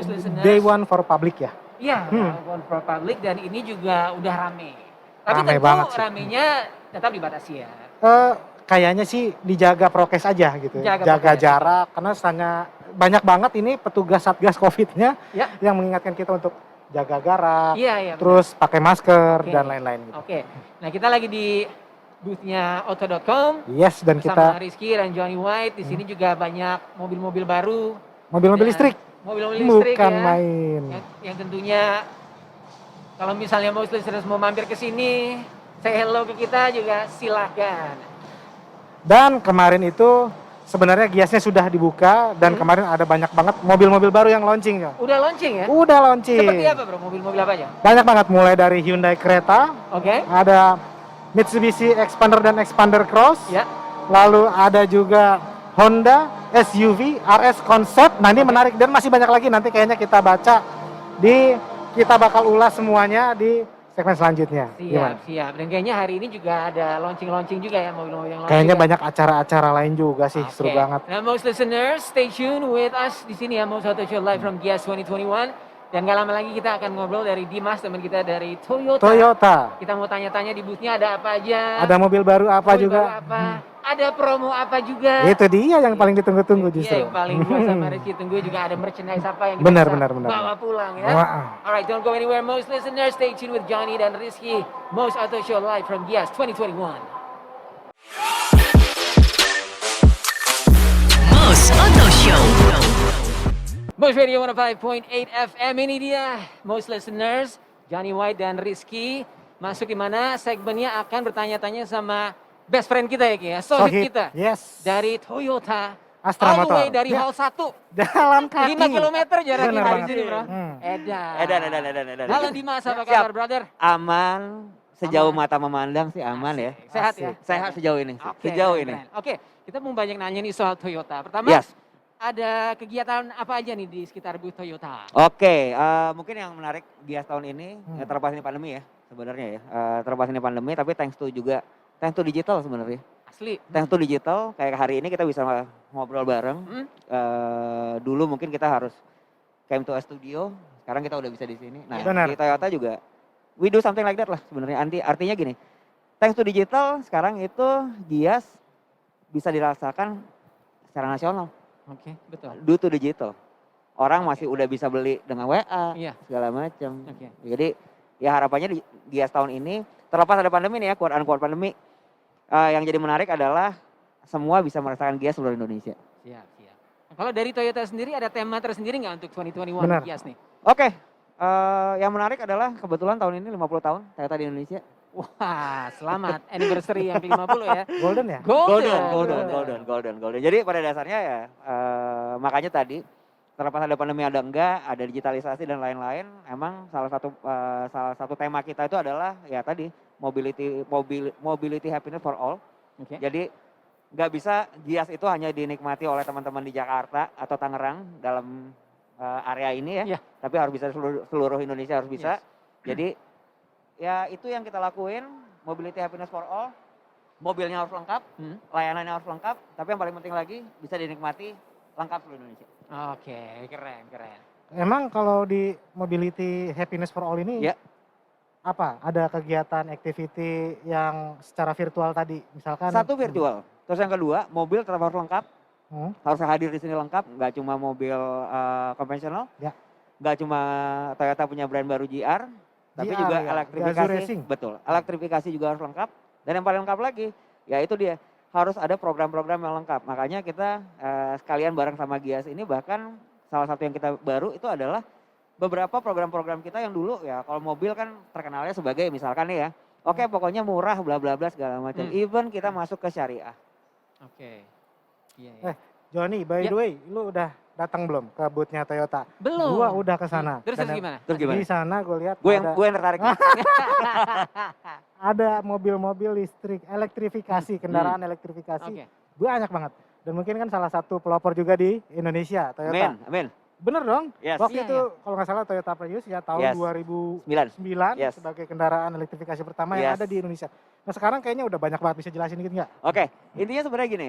most listeners. Day one for public ya? Iya, one for public dan ini juga udah rame. Tapi Rame tentu banget sih. ramenya tetap dibatasi ya. Kayaknya sih dijaga prokes aja gitu. Jaga prokes. jarak, karena banyak banget ini petugas Satgas Covid-nya Ya. yang mengingatkan kita untuk jaga jarak, Iya, terus pakai masker Oke. dan lain-lain gitu. Oke. Nah, kita lagi di booth-nya Auto.com. Yes, dan bersama kita Rizky dan Johnny White. Di sini juga banyak mobil-mobil baru. mobil-mobil listrik. Mobil-mobil listrik Bukan ya. main. Yang tentunya kalau misalnya most listeners mau mampir ke sini, say hello ke kita juga silakan. Dan kemarin itu sebenarnya Giasnya sudah dibuka dan kemarin ada banyak banget mobil-mobil baru yang launching ya. Udah launching ya? Udah launching. Seperti apa bro? Mobil-mobil apa aja? Banyak banget, mulai dari Hyundai Creta, Oke. ada Mitsubishi Expander dan Expander Cross, Ya. lalu ada juga Honda SUV RS Concept. Nah ini menarik dan masih banyak lagi, nanti kayaknya kita baca kita bakal ulas semuanya di segmen selanjutnya. Siap. Dan kayaknya hari ini juga ada launching juga ya mobil-mobil yang launching. Kayaknya juga. banyak acara-acara lain juga sih, seru banget. Nah, most listeners, stay tuned with us di sini ya, Most Auto Show live from Gias 2021. Dan gak lama lagi kita akan ngobrol dari Dimas, teman kita dari Toyota. Kita mau tanya-tanya di booth-nya ada apa aja. Ada mobil baru apa juga. Baru apa. Ada promo apa juga. Itu dia yang paling ditunggu-tunggu justru. Iya, yang paling gue sama Rizky tunggu juga ada merchandise apa yang kita Benar. bawa pulang ya. Alright, don't go anywhere most listeners. Stay tuned with Johnny dan Rizky. Most Auto Show live from Gias 2021. Most Auto Show. Most Radio 105.8 FM, ini dia most listeners, Johnny White dan Rizky. Masuk di mana segmennya akan bertanya-tanya sama best friend kita ya Ki ya, Sohib kita. Yes. Dari Toyota. Astra All the Motor. way dari Hall 1. Jalan kaki. 5 km jaraknya Bener dari banget. sini bro. Edan. Halo Dimas, apa kabar brother? Aman, sejauh mata memandang sih aman ya. Sehat ya? Sehat sejauh ini. Oke, Sejauh keren. ini. Oke, kita mau banyak nanya nih soal Toyota. Pertama, Yes. ada kegiatan apa aja nih di sekitar booth Toyota? Oke, mungkin yang menarik Gias tahun ini, ya terlepas ini pandemi ya sebenarnya ya. Terlepas ini pandemi, tapi thanks to digital sebenarnya. Asli. Thanks to digital, kayak hari ini kita bisa ngobrol bareng. Dulu mungkin kita harus came to a studio, sekarang kita udah bisa di sini. Nah, Benar. di Toyota juga, we do something like that lah sebenarnya. Artinya gini, thanks to digital, sekarang itu Gias bisa dirasakan secara nasional. Oke, betul. Due to digital. Orang masih udah bisa beli dengan WA, Iya. segala macam. Oke. Jadi ya harapannya di Gias tahun ini, terlepas ada pandemi nih ya, quote pandemi, yang jadi menarik adalah semua bisa merasakan Gias seluruh Indonesia. Siap. Nah, kalau dari Toyota sendiri ada tema tersendiri nggak untuk 2021 Benar. Gias nih? Oke, yang menarik adalah kebetulan tahun ini 50 tahun Toyota di Indonesia. Wah, selamat anniversary yang ke-50 ya. Golden ya? Golden. Jadi pada dasarnya ya, makanya tadi terlepas ada pandemi ada enggak, ada digitalisasi dan lain-lain, emang salah satu tema kita itu adalah ya tadi mobility happiness for all. Oke. Jadi nggak bisa Gias itu hanya dinikmati oleh teman-teman di Jakarta atau Tangerang dalam area ini ya, Iya. tapi harus bisa seluruh Indonesia harus bisa. Yes. Jadi ya itu yang kita lakuin, mobility happiness for all. Mobilnya harus lengkap, layanannya harus lengkap, tapi yang paling penting lagi bisa dinikmati lengkap seluruh Indonesia. Oke, keren. Emang kalau di Mobility Happiness for All ini, Ya. apa? Ada kegiatan, activity yang secara virtual tadi, misalkan? Satu virtual, terus yang kedua mobil tetap harus lengkap, harus hadir di sini lengkap, nggak cuma mobil konvensional, Ya. nggak cuma Toyota punya brand baru GR, tapi GR juga ya, elektrifikasi, Gazoo Racing. betul, elektrifikasi juga harus lengkap, dan yang paling lengkap lagi, ya itu dia, harus ada program-program yang lengkap. Makanya kita sekalian bareng sama Gias ini, bahkan salah satu yang kita baru itu adalah beberapa program-program kita yang dulu ya, kalau mobil kan terkenalnya sebagai misalkan nih ya, oke pokoknya murah bla bla bla segala macam. Even kita masuk ke syariah. Oke. Iya. Johnny, by the way, lu udah datang belum ke booth-nya Toyota? Belum. Gua udah ke sana. Terus gimana? Di sana gue lihat Gue yang tertarik. ada mobil-mobil listrik, elektrifikasi, kendaraan elektrifikasi. Oke. Banyak banget. Dan mungkin kan salah satu pelopor juga di Indonesia, Toyota. Amin. Bener dong? Yes. Waktu Iya, itu kalau nggak salah Toyota Prius ya tahun Yes. 2009 Yes. sebagai kendaraan elektrifikasi pertama yang Yes. ada di Indonesia. Nah sekarang kayaknya udah banyak banget, bisa jelasin dikit nggak? Oke, intinya sebenarnya gini,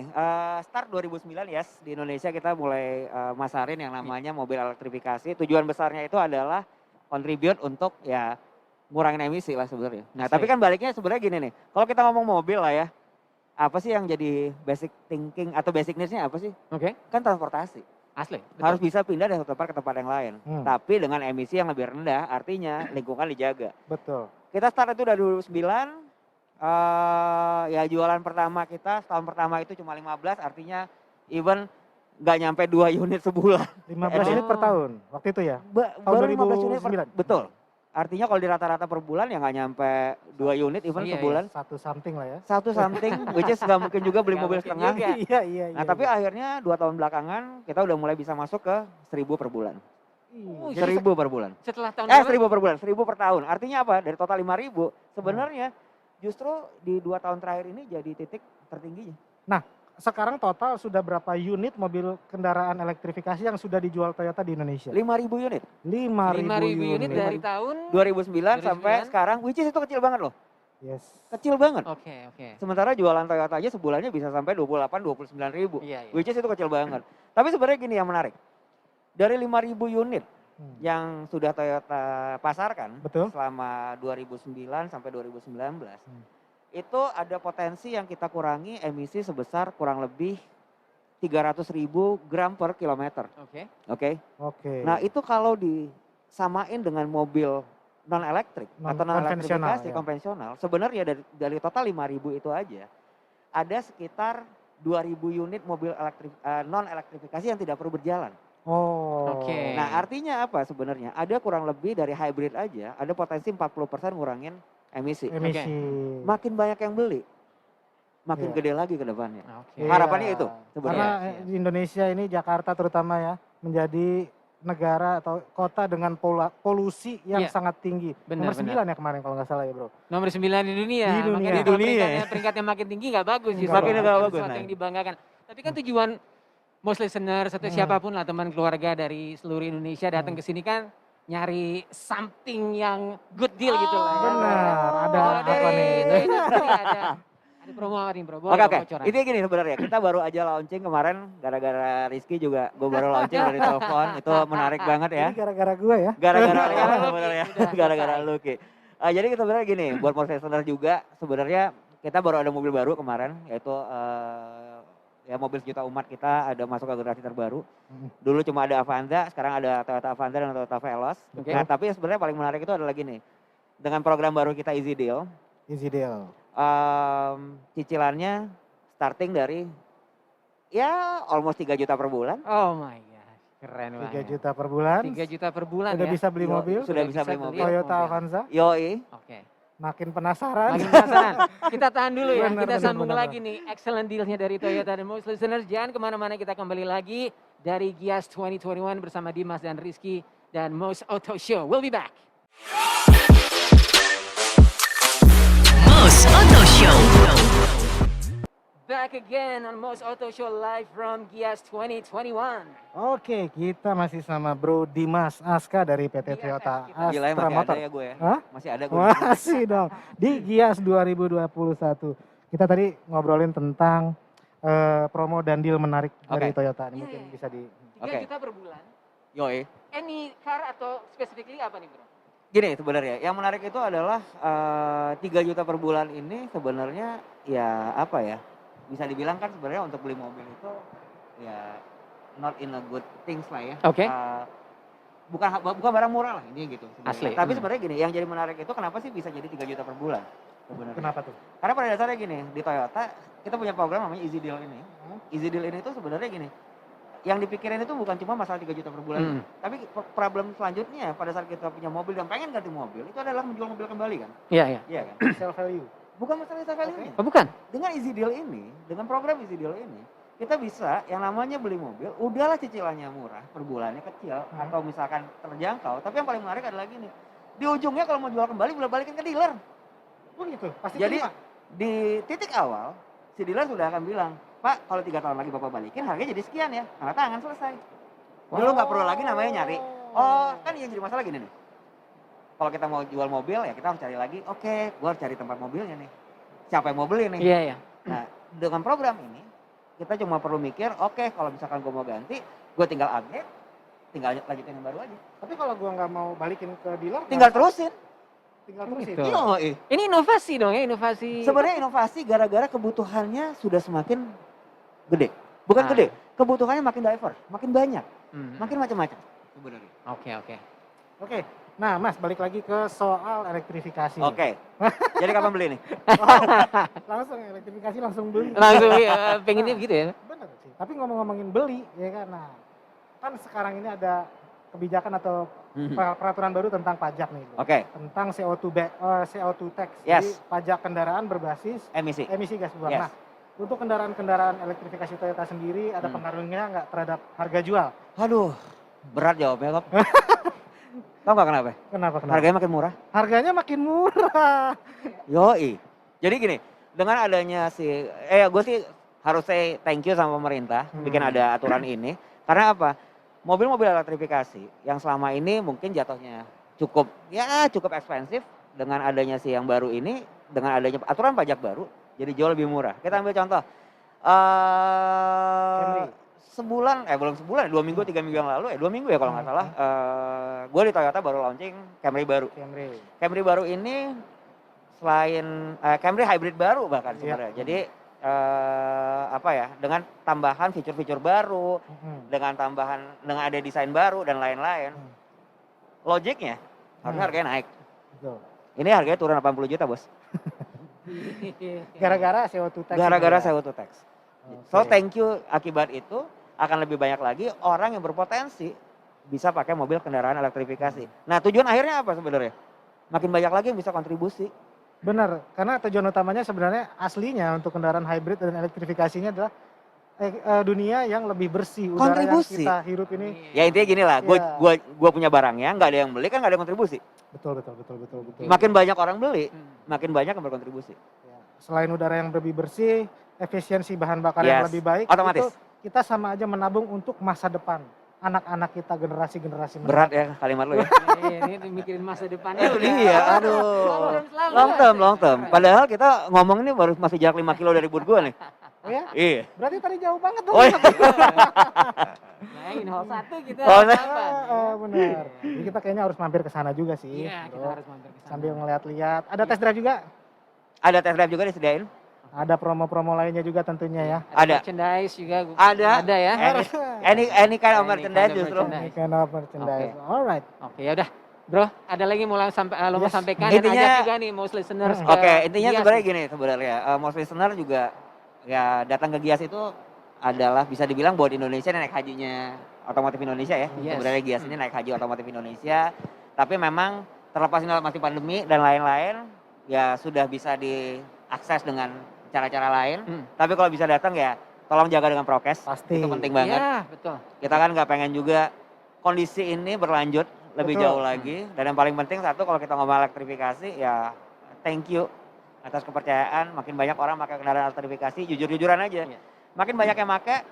start 2009 yes, di Indonesia kita mulai masarin yang namanya mobil elektrifikasi. Tujuan besarnya itu adalah contribute untuk ya ngurangin emisi lah sebenarnya. Nah, Asli. tapi kan baliknya sebenarnya gini nih, kalau kita ngomong mobil lah ya, apa sih yang jadi basic thinking atau basic needs-nya apa sih? Oke, Kan transportasi. asli. Betul. Harus bisa pindah dari satu tempat ke tempat yang lain. Hmm. Tapi dengan emisi yang lebih rendah, artinya lingkungan dijaga. Betul. Kita start itu dari 2009, ya jualan pertama kita setahun pertama itu cuma 15, artinya even nggak nyampe 2 unit sebulan. 15 Oh. unit per tahun waktu itu ya? Baru 15 unit 2009. betul. Artinya kalau di rata-rata per bulan ya nggak nyampe 2 unit even Iya, sebulan. Satu something lah ya. Satu something, which is nggak mungkin juga beli Nggak mobil mungkin setengah. juga. Iya. Nah tapi akhirnya 2 tahun belakangan kita udah mulai bisa masuk ke 1.000 per bulan. Oh, Jadi 1.000 per bulan. Setelah tahun 1.000 per bulan, 1.000 per tahun. Artinya apa? Dari total 5.000, sebenarnya justru di 2 tahun terakhir ini jadi titik tertingginya. sekarang total sudah berapa unit mobil kendaraan elektrifikasi yang sudah dijual Toyota di Indonesia? 5.000 unit. 5.000 unit dari tahun 2009 sampai 2009. sekarang, which is itu kecil banget loh. Yes. Kecil banget. Oke. Sementara jualan Toyota aja sebulannya bisa sampai 28-29 ribu. Iya. Which is itu kecil banget. Tapi sebenarnya gini yang menarik. Dari 5.000 unit yang sudah Toyota pasarkan Betul. selama 2009 sampai 2019. Itu ada potensi yang kita kurangi emisi sebesar kurang lebih 300.000 gram per kilometer. Oke. Oke. Oke. Nah itu kalau disamain dengan mobil non elektrik atau non konvensional, elektrifikasi ya. konvensional, sebenarnya dari total 5.000 itu aja ada sekitar 2.000 unit mobil non elektrifikasi yang tidak perlu berjalan. Oh. Oke. Nah artinya apa sebenarnya? Ada kurang lebih dari hybrid aja ada potensi 40% ngurangin emisi. Emisi. Makin banyak yang beli, makin Iya. gede lagi ke depannya. Oke. Harapannya itu Karena sebenarnya. di Indonesia ini Jakarta terutama ya menjadi negara atau kota dengan polusi yang Iya. sangat tinggi. Benar, Nomor 9 ya kemarin kalau nggak salah ya bro. Nomor 9 di dunia. Di dunia. Makanya Di kalau dunia, peringkatnya makin tinggi nggak bagus justru. Makin nggak Bukan bagus, sesuatu nah. yang dibanggakan. Tapi kan tujuan most listeners atau siapapun lah teman keluarga dari seluruh Indonesia datang ke sini kan nyari something yang good deal gitu lah. ya. Benar, ada Kalau apa dari nih? Toyota sendiri ada promo apa nih bro? Boleh Oke, dong bocoran. ini gini sebenarnya kita baru aja launching kemarin gara-gara Rizky juga gue baru launching dari telepon itu menarik banget ya. Ini gara-gara gue ya. Gara-gara Gara-gara lo Lucky, sebenarnya, udah gara-gara selesai. Lucky. Jadi sebenarnya gini, buat most listener juga sebenarnya kita baru ada mobil baru kemarin yaitu ya mobil sejuta umat kita ada masuk ke generasi terbaru. Dulu cuma ada Avanza, sekarang ada Toyota Avanza dan Toyota Veloz. Oke. Nah, tapi sebenarnya paling menarik itu adalah gini. Dengan program baru kita Easy Deal, Easy deal. cicilannya starting dari ya almost 3 juta per bulan. Oh my god, keren 3 banget. juta per bulan. 3 juta per bulan Udah ya. bisa beli Yo, mobil. sudah bisa beli mobil. Toyota mobil. Avanza. Yoi. Oke. Makin penasaran. Makin penasaran. Kita tahan dulu ya. Benar, Kita benar, sambung benar. lagi nih. Excellent dealnya dari Toyota dan most listeners. Jangan kemana-mana, kita kembali lagi dari Gias 2021 bersama Dimas dan Rizky dan Most Auto Show. We'll be back. Most Auto Show. Back again on Most Auto Show live from Gias 2021. Oke, kita masih sama Bro Dimas Aska dari PT Iya, Toyota kita. Gila ya Astra masih Motor. ada ya gue ya. Hah? Masih ada gue. Masih dong. Di Gias 2021. Kita tadi ngobrolin tentang promo dan deal menarik dari Oke. Toyota. Ini Iya, mungkin iya. bisa di 3 Oke. juta per bulan. Yoi. Any car atau specifically apa nih bro? Gini sebenarnya, yang menarik itu adalah 3 juta per bulan ini sebenarnya ya apa ya, bisa dibilang kan sebenarnya untuk beli mobil itu ya not in a good things lah ya. Oke. Bukan barang murah lah ini gitu. sebenarnya. Asli. Tapi sebenarnya gini, yang jadi menarik itu kenapa sih bisa jadi 3 juta per bulan sebenarnya. Kenapa tuh? Karena pada dasarnya gini, di Toyota kita punya program namanya Easy Deal ini. Easy Deal ini tuh sebenarnya gini, yang dipikirin itu bukan cuma masalah 3 juta per bulan. Hmm. Tapi problem selanjutnya pada saat kita punya mobil dan pengen ganti mobil, itu adalah menjual mobil kembali kan. Iya, iya. Iya kan? Sell value. Bukan masalah value-nya. Oh bukan? Dengan Easy Deal ini, dengan program Easy Deal ini, kita bisa yang namanya beli mobil, udahlah cicilannya murah, per bulannya kecil, atau misalkan terjangkau. Tapi yang paling menarik adalah gini, di ujungnya kalau mau jual kembali, boleh balikin ke dealer. Oh gitu. Pasti Jadi terima. di titik awal, si dealer sudah akan bilang, Pak, kalau 3 tahun lagi Bapak balikin, harganya jadi sekian ya. Tanda tangan selesai. Dulu nggak perlu lagi namanya nyari. Oh, kan yang jadi masalah gini nih. Kalau kita mau jual mobil ya kita harus cari lagi. Oke, gua harus cari tempat mobilnya nih. Siapa yang mau beli nih? Iya, iya. Nah, dengan program ini kita cuma perlu mikir, oke kalau misalkan gua mau ganti, gua tinggal update, tinggal lanjutin yang baru aja. Tapi kalau gua nggak mau balikin ke dealer, Tinggal terusin. tinggal terusin. Gitu. Iya. Ini inovasi dong ya, inovasi. Sebenarnya inovasi gara-gara kebutuhannya sudah semakin gede. Bukan Ah. gede, kebutuhannya makin diverse, makin banyak, Hmm. makin macam-macam sebenarnya. Oke, oke. Oke. Nah, Mas, balik lagi ke soal elektrifikasi. Oke. Jadi kapan beli nih? Langsung elektrifikasi langsung beli. Langsung pengennya begitu ya. Bener sih. Tapi ngomong-ngomongin beli, ya kan. Nah, kan sekarang ini ada kebijakan atau peraturan baru tentang pajak nih. Bro. Oke, Tentang CO2 tax. Yes. Jadi pajak kendaraan berbasis emisi. emisi gas buang. Yes. Nah, untuk kendaraan-kendaraan elektrifikasi Toyota sendiri ada pengaruhnya nggak terhadap harga jual? Aduh, berat jawabnya kok. Tahu nggak kenapa? Kenapa? Harganya makin murah. Harganya makin murah. Yoi. Jadi gini, dengan adanya gue sih harus say thank you sama pemerintah bikin ada aturan ini. Karena apa? Mobil-mobil elektrifikasi yang selama ini mungkin jatuhnya cukup ekspensif, dengan adanya yang baru ini, dengan adanya aturan pajak baru, jadi jauh lebih murah. Kita ambil contoh. Camry. Belum sebulan, 2 minggu, 3 minggu yang lalu 2 minggu ya kalau nggak salah. Gue di Toyota baru launching Camry baru. Camry baru ini selain Camry hybrid baru bahkan sebenarnya. Jadi dengan tambahan fitur-fitur baru, dengan ada desain baru dan lain-lain. Logiknya harganya naik. Betul. Ini harganya turun 80 juta, Bos. Gara-gara CO2 tax. Gara-gara itu ya? CO2 tax. So thank you, akibat itu akan lebih banyak lagi orang yang berpotensi bisa pakai mobil kendaraan elektrifikasi. Nah, tujuan akhirnya apa sebenarnya? Makin banyak lagi yang bisa kontribusi. Benar, karena tujuan utamanya sebenarnya aslinya untuk kendaraan hybrid dan elektrifikasinya adalah dunia yang lebih bersih. Udara Kontribusi. yang kita hirup ini. Ya intinya gini lah, Iya. gua punya barangnya, nggak ada yang beli kan nggak ada yang kontribusi. Betul. Makin banyak orang beli, makin banyak yang berkontribusi. Ya. Selain udara yang lebih bersih, efisiensi bahan bakar yang Yes, lebih baik, otomatis. itu kita sama aja menabung untuk masa depan anak-anak kita, generasi-generasi Berat ya kalimat lo ya. Ini mikirin masa depannya. Iya, aduh. Long term. Padahal kita ngomong ini baru masih jarak 5 kilo dari booth gua nih. Oh ya? Iya. Berarti tadi jauh banget dong. Oh iya. Nah, ini hal satu kita. Oh, nah. Benar. Jadi kita kayaknya harus mampir ke sana juga sih. Iya, kita bro. harus mampir ke sana. Sambil ngeliat-lihat. Ada test drive juga? Ada test drive juga disediain. Ada promo-promo lainnya juga tentunya ya. Ada. Merchandise juga. Ada. Ada ya. Any kind of Any merchandise kind of justru. merchandise. Ini kind of merchandise. Alright. Oke, ya udah. Bro, ada lagi mau mau Yes. sampaikan dan Intinya- ajak juga nih most listeners. ke Oke, intinya Gias sebenarnya nih. gini sebenarnya. Most listener juga ya datang ke Gias itu adalah bisa dibilang buat Indonesia naik hajinya otomotif Indonesia ya. Yes. Sebenarnya Gias ini naik haji otomotif Indonesia. Tapi memang terlepas ini masih pandemi dan lain-lain, ya sudah bisa diakses dengan cara-cara lain. Tapi kalau bisa datang ya tolong jaga dengan prokes. Pasti. Itu penting banget. Iya, betul. Kita kan nggak pengen juga kondisi ini berlanjut lebih Betul. jauh lagi. Dan yang paling penting satu kalau kita ngomong elektrifikasi ya thank you atas kepercayaan. Makin banyak orang pakai kendaraan elektrifikasi, jujur-jujuran aja. Iya. Makin banyak yang pakai,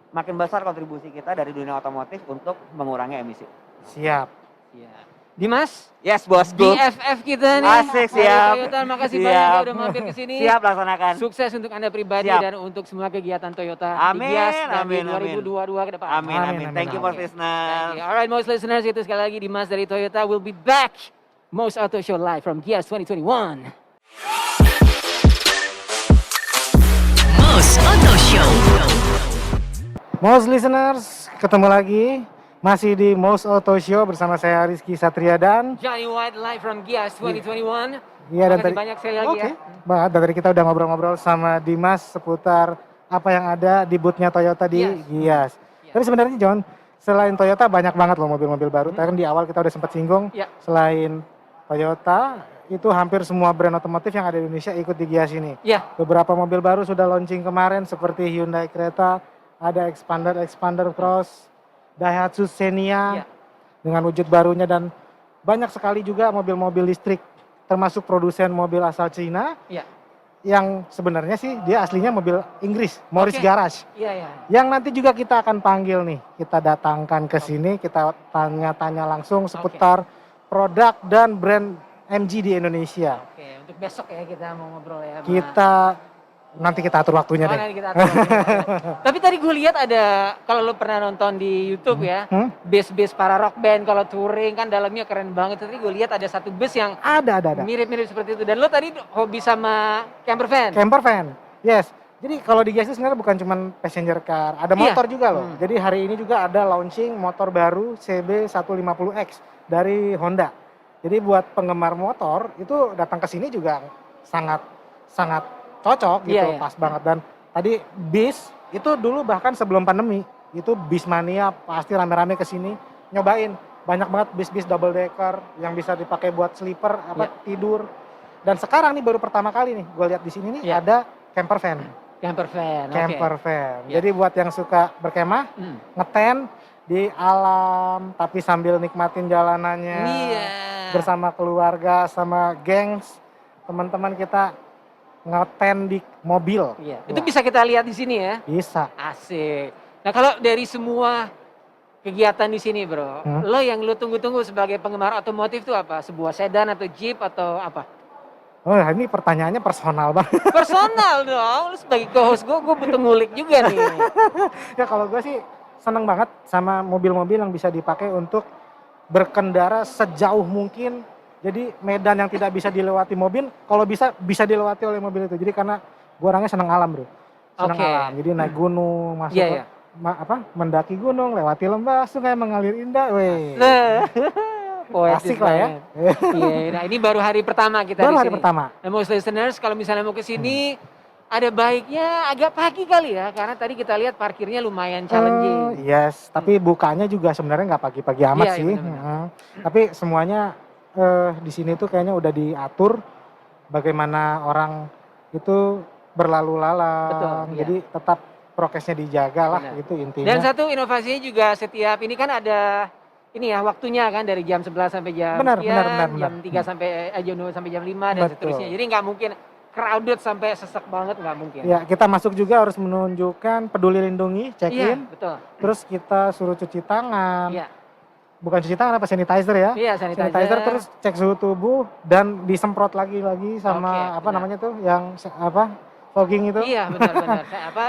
makin besar kontribusi kita dari dunia otomotif untuk mengurangi emisi. Siap. Iya. Dimas, Yes, bosku. BFF kita nih. Asik, dari siap. Toyota, makasih Siap. banyak ya udah mampir ke sini. Siap laksanakan. Sukses untuk Anda pribadi Siap. dan untuk semua kegiatan Toyota Amin, di Gias dan amin, di 2022 ke depan. Amin, amin. Amin, Thank you, amin. most listeners. Thank you. Alright, most listeners, itu sekali lagi Dimas dari Toyota will be back. Most Auto Show live from Gias 2021. Most Auto Show. Most listeners, ketemu lagi masih di Most Auto Show bersama saya Rizky Satria dan Johnny White live from Gias 2021. iya dan Makasih banyak sekali lagi Oke. ya. Banget, dan tadi kita udah ngobrol-ngobrol sama Dimas seputar apa yang ada di boothnya Toyota di Gias. Tapi sebenarnya John, selain Toyota banyak banget loh mobil-mobil baru. Tadi kan di awal kita udah sempat singgung, Iya. selain Toyota itu hampir semua brand otomotif yang ada di Indonesia ikut di Gias ini. Iya. Beberapa mobil baru sudah launching kemarin seperti Hyundai Creta, ada Expander Cross, Daihatsu Xenia Iya. dengan wujud barunya, dan banyak sekali juga mobil-mobil listrik termasuk produsen mobil asal Cina Iya. yang sebenarnya sih dia aslinya mobil Inggris, Morris Oke. Garage. Iya, iya. Yang nanti juga kita akan panggil nih, kita datangkan ke sini, kita tanya-tanya langsung seputar produk dan brand MG di Indonesia. Oke, untuk besok ya kita mau ngobrol ya. sama- Kita nanti kita atur waktunya Oh, deh. nanti kita atur waktunya. Tapi tadi gue lihat ada, kalau lo pernah nonton di YouTube ya, Hmm? bus-bus para rock band kalau touring kan dalamnya keren banget. Tadi gue lihat ada satu bus yang Ada. mirip-mirip seperti itu. Dan lo tadi hobi sama camper van. Camper van, yes. Jadi kalau di GS itu sebenarnya bukan cuma passenger car, ada Iya. motor juga loh. Hmm. Jadi hari ini juga ada launching motor baru CB150X dari Honda. Jadi buat penggemar motor itu datang ke sini juga sangat cocok gitu, Iya, iya. pas banget. Dan tadi bis itu dulu bahkan sebelum pandemi itu bis mania pasti rame-rame ke sini nyobain. Banyak banget bis-bis double decker yang bisa dipakai buat sleeper Iya. tidur. Dan sekarang nih baru pertama kali nih gue lihat di sini nih Iya. ada camper van. Camper van, oke. Camper van. Iya. Jadi buat yang suka berkemah, Hmm. ngetent di alam tapi sambil nikmatin jalanannya Iya. bersama keluarga, sama gengs, teman-teman kita ngetent di mobil. Iya. Itu Wah, bisa kita lihat di sini ya. bisa. Asik. Nah kalau dari semua kegiatan di sini bro, lo yang lo tunggu-tunggu sebagai penggemar otomotif itu apa? Sebuah sedan atau jeep atau apa? Oh, ini pertanyaannya personal banget. Personal dong, lo sebagai co-host gue butuh ngulik juga nih. Ya kalau gue sih seneng banget sama mobil-mobil yang bisa dipakai untuk berkendara sejauh mungkin. Jadi medan yang tidak bisa dilewati mobil, kalau bisa dilewati oleh mobil itu. Jadi karena gue orangnya seneng alam bro, seneng Oke. alam. Jadi naik gunung, masuk Iya, iya. mendaki gunung, lewati lembah, sungai mengalir indah. Weh, Nah, poetis asik lah ya. banget. Iya, nah ini baru hari pertama kita Baru di hari sini. pertama. Nah, most listeners kalau misalnya mau ke sini ada baiknya agak pagi kali ya, karena tadi kita lihat parkirnya lumayan challenging. Yes, tapi bukanya juga sebenarnya nggak pagi-pagi amat Iya, sih. iya, benar-benar. Tapi semuanya di sini tuh kayaknya udah diatur bagaimana orang itu berlalu lalang. Betul, iya. Jadi tetap prokesnya dijaga lah, Benar. itu intinya. Dan satu inovasinya juga setiap ini kan ada ini ya waktunya kan dari jam 11 sampai jam Benar, sekian, benar. jam 3 sampai jam 2 sampai jam 5 dan Betul. seterusnya. Jadi nggak mungkin crowded sampai sesek banget, nggak mungkin. Ya, kita masuk juga harus menunjukkan peduli lindungi, check Iya, in, betul. terus kita suruh cuci tangan. Iya. Bukan cuci tangan, apa sanitizer ya? Iya, sanitizer. Terus cek suhu tubuh dan disemprot lagi Oke, sama apa benar. namanya tuh yang fogging itu. Iya, benar-benar.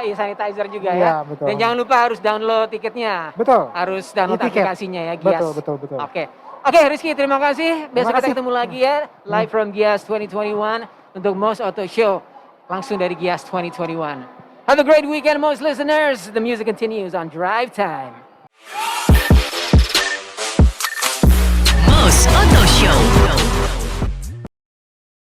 Iya, sanitizer juga Iya, ya. betul. Dan jangan lupa harus download tiketnya. Betul. Harus download E-tiket. aplikasinya ya, Gias. Betul. Oke. Oke, Rizky, terima kasih. Besok kita kasih. ketemu lagi ya, live from Gias 2021 untuk Most Auto Show langsung dari Gias 2021. Have a great weekend, most listeners. The music continues on Drive Time. Most Auto Show.